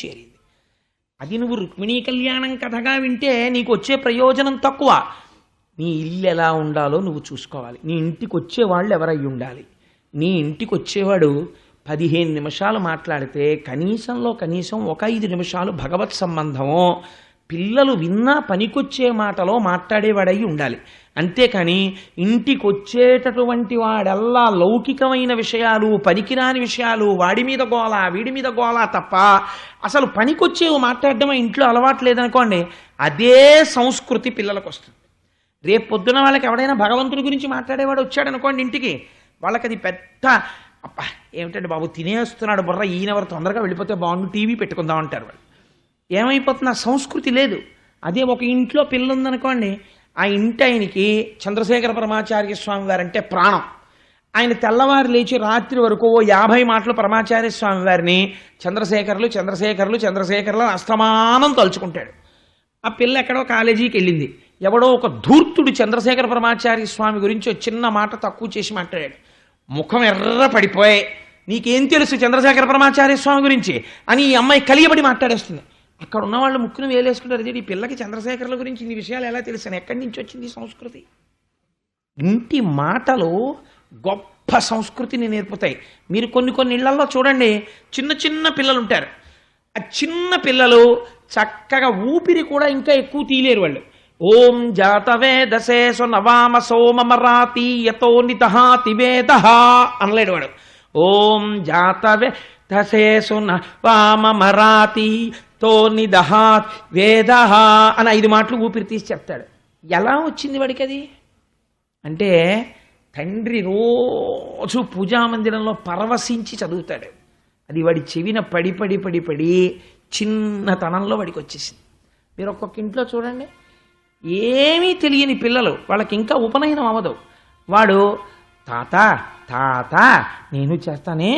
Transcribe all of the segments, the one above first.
చేరింది. అది నువ్వు రుక్మిణీ కళ్యాణం కథగా వింటే నీకు వచ్చే ప్రయోజనం తక్కువ. నీ ఇల్లు ఎలా ఉండాలో నువ్వు చూసుకోవాలి. నీ ఇంటికి వచ్చేవాళ్ళు ఎవరై ఉండాలి. నీ ఇంటికి వచ్చేవాడు 15 నిమిషాలు మాట్లాడితే కనీసంలో కనీసం ఒక 5 నిమిషాలు భగవత్ సంబంధమో పిల్లలు విన్నా పనికొచ్చే మాటలో మాట్లాడేవాడై ఉండాలి. అంతేకాని ఇంటికి వచ్చేటటువంటి వాడల్లా లౌకికమైన విషయాలు, పనికిరాని విషయాలు, వాడి మీద గోల వీడి మీద గోల తప్ప అసలు పనికొచ్చేవి మాట్లాడడం ఇంట్లో అలవాటు లేదనుకోండి, అదే సంస్కృతి పిల్లలకు వస్తుంది. రేపు పొద్దున వాళ్ళకి ఎవడైనా భగవంతుడి గురించి మాట్లాడేవాడు వచ్చాడు అనుకోండి ఇంటికి, వాళ్ళకి అది పెద్ద అబ్బా ఏమిటంటే బాబు తినేస్తున్నాడు బుర్ర, ఈయనెవరు తొందరగా వెళ్ళిపోతే బాగుండు, టీవీ పెట్టుకుందాం అంటారు వాళ్ళు. ఏమైపోతుంది, ఆ సంస్కృతి లేదు. అదే ఒక ఇంట్లో పిల్ల ఉందనుకోండి, ఆ ఇంటి ఆయనకి చంద్రశేఖర పరమాచార్య స్వామి వారంటే ప్రాణం. ఆయన తెల్లవారు లేచి రాత్రి వరకు 50 మాటలు పరమాచార్య స్వామి వారిని చంద్రశేఖర్లు చంద్రశేఖర్లు చంద్రశేఖర్లు అస్తమానం తలుచుకుంటాడు. ఆ పిల్ల ఎక్కడో కాలేజీకి వెళ్ళింది, ఎవడో ఒక ధూర్తుడు చంద్రశేఖర పరమాచార్య స్వామి గురించి ఒక చిన్న మాట తక్కువ చేసి మాట్లాడాడు. ముఖం ఎర్ర పడిపోయి నీకేం తెలుసు చంద్రశేఖర పరమాచార్య స్వామి గురించి అని ఈ అమ్మాయి కలియబడి మాట్లాడేస్తుంది. అక్కడ ఉన్న వాళ్ళు ముక్కును వేలేసుకుంటారు, ఈ పిల్లకి చంద్రశేఖర్ల గురించి ఇన్ని విషయాలు ఎలా తెలుసు, ఎక్కడి నుంచి వచ్చింది సంస్కృతి. ఇంటి మాటలు గొప్ప సంస్కృతిని నేర్పుతాయి. మీరు కొన్ని ఇళ్లలో చూడండి, చిన్న చిన్న పిల్లలు ఉంటారు. ఆ చిన్న పిల్లలు చక్కగా ఊపిరి కూడా ఇంకా ఎక్కువ తీలేరు వాళ్ళు. ఓం జాతవేదసే నవామ సోమమరాతి యతో నిదహాతి వేద అనలేడు వాడు. ఓం జాతవే దశేసు నవామరాతి తో నిదహాత్ వేద అని 5 మాటలు ఊపిరి తీసి చెప్తాడు. ఎలా వచ్చింది వాడికి అది అంటే, తండ్రి రోజు పూజామందిరంలో పరవశించి చదువుతాడు. అది వాడి చెవిన పడి పడి పడి పడి చిన్నతనంలో వాడికి వచ్చేసింది. మీరు ఒక్కొక్క ఇంట్లో చూడండి, ఏమీ తెలియని పిల్లలు, వాళ్ళకి ఇంకా ఉపనయనం అవ్వదు, వాడు తాత తాత నేను చేస్తానే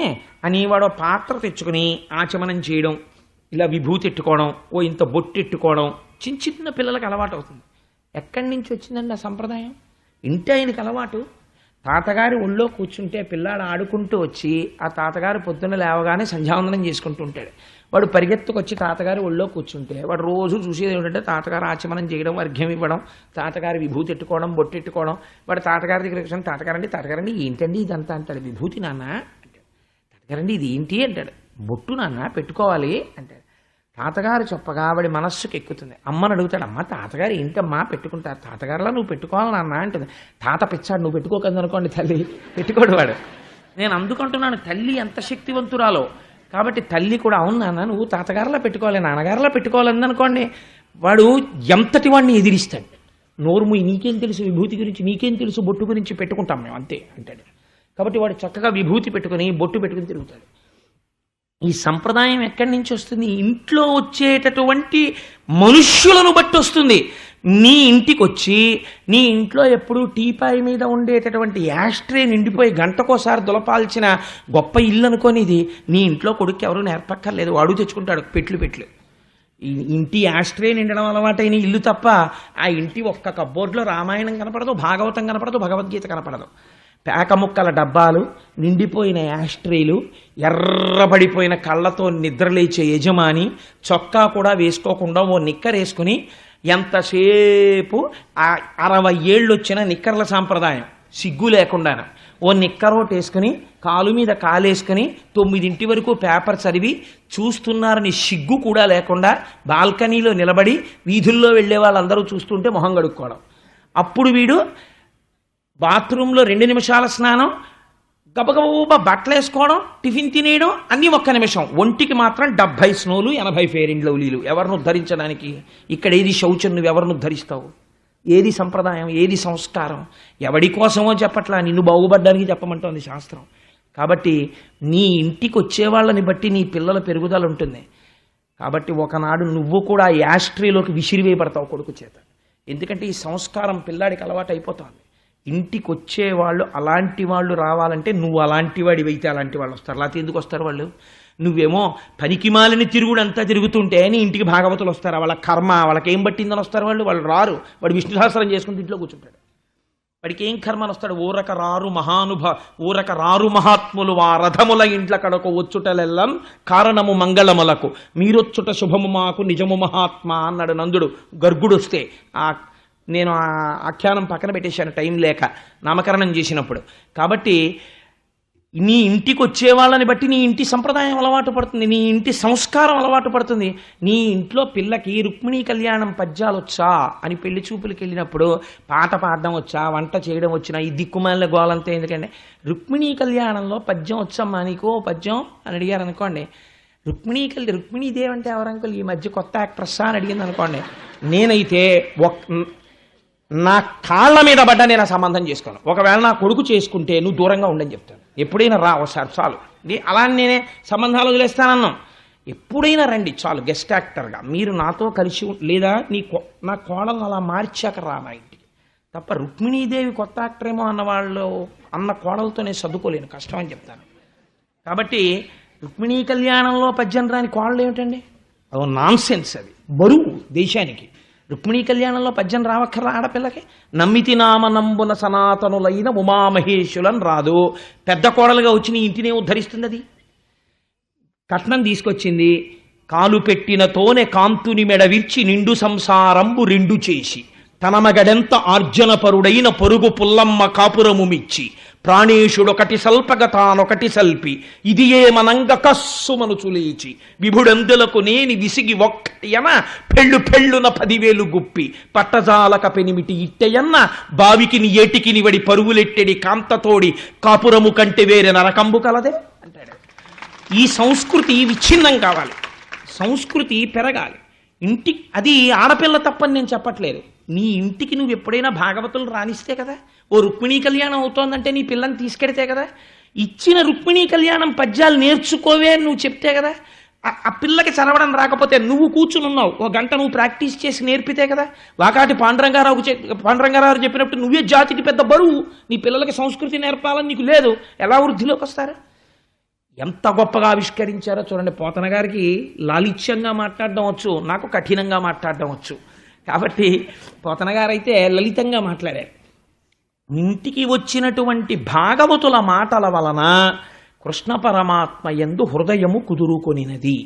అని వాడు పాత్ర తెచ్చుకుని ఆచమనం చేయడం, ఇలా విభూతి ఎట్టుకోవడం, ఇంత బొట్టు ఎట్టుకోవడం చిన్న చిన్న పిల్లలకు అలవాటు అవుతుంది. ఎక్కడి నుంచి వచ్చిందండి ఆ సంప్రదాయం? ఇంటి ఆయనకి అలవాటు. తాతగారి ఒళ్ళో కూర్చుంటే పిల్లాడు ఆడుకుంటూ వచ్చి ఆ తాతగారు పొద్దున్న లేవగానే సంధ్యావందనం చేసుకుంటూ ఉంటాడు. వాడు పరిగెత్తుకొచ్చి తాతగారి ఒళ్ళో కూర్చుంటే వాడు రోజు చూసేది ఏమిటంటే తాతగారు ఆచమనం చేయడం, అర్ఘ్యం ఇవ్వడం, తాతగారి విభూతి ఎట్టుకోవడం, బొట్టు ఎట్టుకోవడం. వాడు తాతగారి దగ్గర కూర్చొని తాతగారండి ఏంటండి ఇదంతా అంటాడు. విభూతి నాన్న అంటాడు. తాతగారండి ఇది ఏంటి అంటాడు. బొట్టు నాన్న పెట్టుకోవాలి అంటాడు. తాతగారు చెప్పగా వాడి మనస్సుకి ఎక్కుతుంది. అమ్మని అడుగుతాడు, అమ్మ తాతగారు ఏంటమ్మా పెట్టుకుంటారు, తాతగారులా నువ్వు పెట్టుకోవాలి నాన్న అంటుంది. తాత పెచ్చాడు, నువ్వు పెట్టుకోకదు అనుకోండి, తల్లి పెట్టుకోడు వాడు. నేను అందుకుంటున్నాను తల్లి ఎంత శక్తివంతురాలో. కాబట్టి తల్లి కూడా అవును నాన్న నువ్వు తాతగారులా పెట్టుకోవాలి, నాన్నగారులా పెట్టుకోవాలని అనుకోండి, వాడు ఎంతటి వాడిని ఎదిరిస్తాడు. నోరుముయి నీకేం తెలుసు విభూతి గురించి, నీకేం తెలుసు బొట్టు గురించి, పెట్టుకుంటాం మేము అంతే అంటాడు. కాబట్టి వాడు చక్కగా విభూతి పెట్టుకుని బొట్టు పెట్టుకుని తిరుగుతాడు. ఈ సంప్రదాయం ఎక్కడి నుంచి వస్తుంది? ఇంట్లో వచ్చేటటువంటి మనుష్యులను బట్టి వస్తుంది. నీ ఇంటికి వచ్చి నీ ఇంట్లో ఎప్పుడు టీపాయి మీద ఉండేటటువంటి యాస్ట్రే నిండిపోయి గంటకోసారి దులపాల్చిన గొప్ప ఇల్లు అనుకోని ఇది నీ ఇంట్లో కొడుకు ఎవరు నేర్పక్కర్లేదు, వాడు తెచ్చుకుంటాడు పెట్లు. ఈ ఇంటి యాస్ట్రే నిండడం అలవాటైన ఇల్లు తప్ప ఆ ఇంటి ఒక్క కబ్బోర్డ్లో రామాయణం కనపడదు, భాగవతం కనపడదు, భగవద్గీత కనపడదు. పేక ముక్కల డబ్బాలు, నిండిపోయిన యాస్ట్రేలు, ఎర్రబడిపోయిన కళ్ళతో నిద్రలేచే యజమాని, చొక్కా కూడా వేసుకోకుండా ఓ నిక్కర్ వేసుకుని ఎంతసేపు 60 ఏళ్ళు వచ్చిన నిక్కర్ల సాంప్రదాయం సిగ్గు లేకుండా ఓ నిక్కరోట్ వేసుకుని కాలు మీద కాలేసుకుని 9 వరకు పేపర్ చదివి చూస్తున్నారని సిగ్గు కూడా లేకుండా బాల్కనీలో నిలబడి వీధుల్లో వెళ్ళే వాళ్ళందరూ చూస్తుంటే మొహం కడుక్కోవడం. అప్పుడు వీడు బాత్రూంలో 2 నిమిషాల స్నానం, గబగబా బట్టలు వేసుకోవడం, టిఫిన్ తినేయడం అన్నీ 1 నిమిషం. ఒంటికి మాత్రం 70 స్నోలు 80 ఫెయిర్ అండ్ లవ్లీలు. ఎవరిని ఉద్ధరించడానికి? ఇక్కడ ఏది శౌచం, నువ్వు ఎవరిని ఉద్ధరిస్తావు? ఏది సంప్రదాయం, ఏది సంస్కారం? ఎవడి కోసమో చెప్పట్లా, నిన్ను బాగుపడ్డానికి చెప్పమంటోంది శాస్త్రం. కాబట్టి నీ ఇంటికి వచ్చేవాళ్ళని బట్టి నీ పిల్లల పెరుగుదల ఉంటుంది. కాబట్టి ఒకనాడు నువ్వు కూడా యాస్ట్రీలోకి విసిరివేయబడతావు కొడుకు చేత. ఎందుకంటే ఈ సంస్కారం పిల్లాడికి అలవాటు అయిపోతుంది. ఇంటికి వచ్చేవాళ్ళు అలాంటి వాళ్ళు రావాలంటే నువ్వు అలాంటి వాడివైతే అలాంటి వాళ్ళు వస్తారు, లేకపోతే ఎందుకు వస్తారు వాళ్ళు? నువ్వేమో పనికిమాలిన తిరుగుడు అంతా తిరుగుతుంటే నీ ఇంటికి భాగవతులు వస్తారా? వాళ్ళ కర్మ వాళ్ళకి ఏం పట్టిందని వస్తారు వాళ్ళు రారు. వాడు విష్ణు సహస్రం చేసుకుంటూ ఇంట్లో కూర్చుంటాడు. వాడికి ఏం కర్మలు వస్తాడు? ఊరక రారు మహాత్ములు ఆ రథముల ఇంట్ల కడకు వచ్చుటలెల్లం కారణము మంగళములకు మీరొచ్చుట శుభము మాకు నిజము మహాత్మ అన్నాడు నందుడు గర్గుడు వస్తే. నేను ఆ ఆఖ్యానం పక్కన పెట్టేశాను టైం లేక నామకరణం చేసినప్పుడు. కాబట్టి నీ ఇంటికి వచ్చే వాళ్ళని బట్టి నీ ఇంటి సంప్రదాయం అలవాటు పడుతుంది, నీ ఇంటి సంస్కారం అలవాటు పడుతుంది. నీ ఇంట్లో పిల్లకి రుక్మిణీ కళ్యాణం పద్యాలు వచ్చా అని పెళ్లి చూపులకి వెళ్ళినప్పుడు పాట పాడడం వచ్చా, వంట చేయడం వచ్చినా, ఈ దిక్కుమాలిన గోలంతా ఎందుకంటే రుక్మిణీ కళ్యాణంలో పద్యం వచ్చమ్మా నీకు పద్యం అని అడిగారు అనుకోండి, రుక్మిణీదేవి అంటే ఎవరంకుల్ ఈ మధ్య కొత్త యాక్ట్రెస్సా అని అడిగింది అనుకోండి, నేనైతే నా కాళ్ళ మీద పడ్డా నేను ఆ సంబంధం చేసుకోను. ఒకవేళ నా కొడుకు చేసుకుంటే నువ్వు దూరంగా ఉండని చెప్తాను. ఎప్పుడైనా రా ఒకసారి చాలు, అలా నేనే సంబంధాలు వదిలేస్తానన్నాం. ఎప్పుడైనా రండి చాలు గెస్ట్ యాక్టర్గా, మీరు నాతో కలిసి లేదా నా కోడలను అలా మార్చాక రా నా ఇంటికి తప్ప రుక్మిణీదేవి కొత్త యాక్టర్ ఏమో అన్న కోడలతో నేను చదువుకోలేను, కష్టం అని చెప్తాను. కాబట్టి రుక్మిణీ కళ్యాణంలో పద్యం రాని కోడలు ఏమిటండి? అదో నాన్ సెన్స్, అది బరువు దేశానికి. రుక్మిణీ కళ్యాణంలో పద్యం రావక్కర్రా ఆడపిల్లకి? నమ్మితి నామనంబున సనాతనులైన ఉమామహేశులను రాదు. పెద్ద కోడలుగా వచ్చి నీ ఇంటినే ఉద్ధరిస్తుంది. అది కట్నం తీసుకొచ్చింది, కాలు పెట్టినతోనే కాంతుని మెడ విర్చి నిండు సంసారంబు రెండు చేసి తన మగడెంత ఆర్జనపరుడైన పొరుగు పుల్లమ్మ కాపురము మిచ్చి ప్రాణేశుడొకటి సల్పగ తానొకటి సల్పి ఇది ఏ మనంగ కస్సుమను చులేచి విభుడందులకు నేని విసిగి ఒక్కటియన పెళ్ళున 10,000 గుప్పి పట్టజాలక పెనిమిటి ఇట్టెయన్న బావికిని ఏటికిని వడి పరుగులెట్టెడి కాంతతోడి కాపురము కంటే వేరే నరకంబు కలదే అంటాడు. ఈ సంస్కృతి విచ్ఛిన్నం కావాలి, సంస్కృతి పెరగాలి. అది ఆడపిల్ల తప్పని నేను చెప్పట్లేదు. నీ ఇంటికి నువ్వు ఎప్పుడైనా భాగవతులు రాణిస్తే కదా, ఓ రుక్మిణీ కళ్యాణం అవుతోందంటే నీ పిల్లని తీసుకెడితే కదా, ఇచ్చిన రుక్మిణీ కళ్యాణం పద్యాలు నేర్చుకోవే నువ్వు చెప్తే కదా. ఆ పిల్లకి చదవడం రాకపోతే నువ్వు కూర్చునున్నావు, ఓ గంట నువ్వు ప్రాక్టీస్ చేసి నేర్పితే కదా. వాకాటి పాండురంగారావు చెప్పినప్పుడు నువ్వే జాతికి పెద్ద బరువు, నీ పిల్లలకి సంస్కృతి నేర్పాలని నీకు లేదు, ఎలా వృద్ధిలోకి వస్తారు? ఎంత గొప్పగా ఆవిష్కరించారో చూడండి. పోతన గారికి లాలిత్యంగా మాట్లాడడం వచ్చు, నాకు కఠినంగా మాట్లాడడం వచ్చు. కాబట్టి పోతన గారైతే లలితంగా మాట్లాడారు. ఇంటికి వచ్చినటువంటి భాగవతుల మాటల వలన కృష్ణ పరమాత్మ యందు హృదయము కుదురుకొనినది.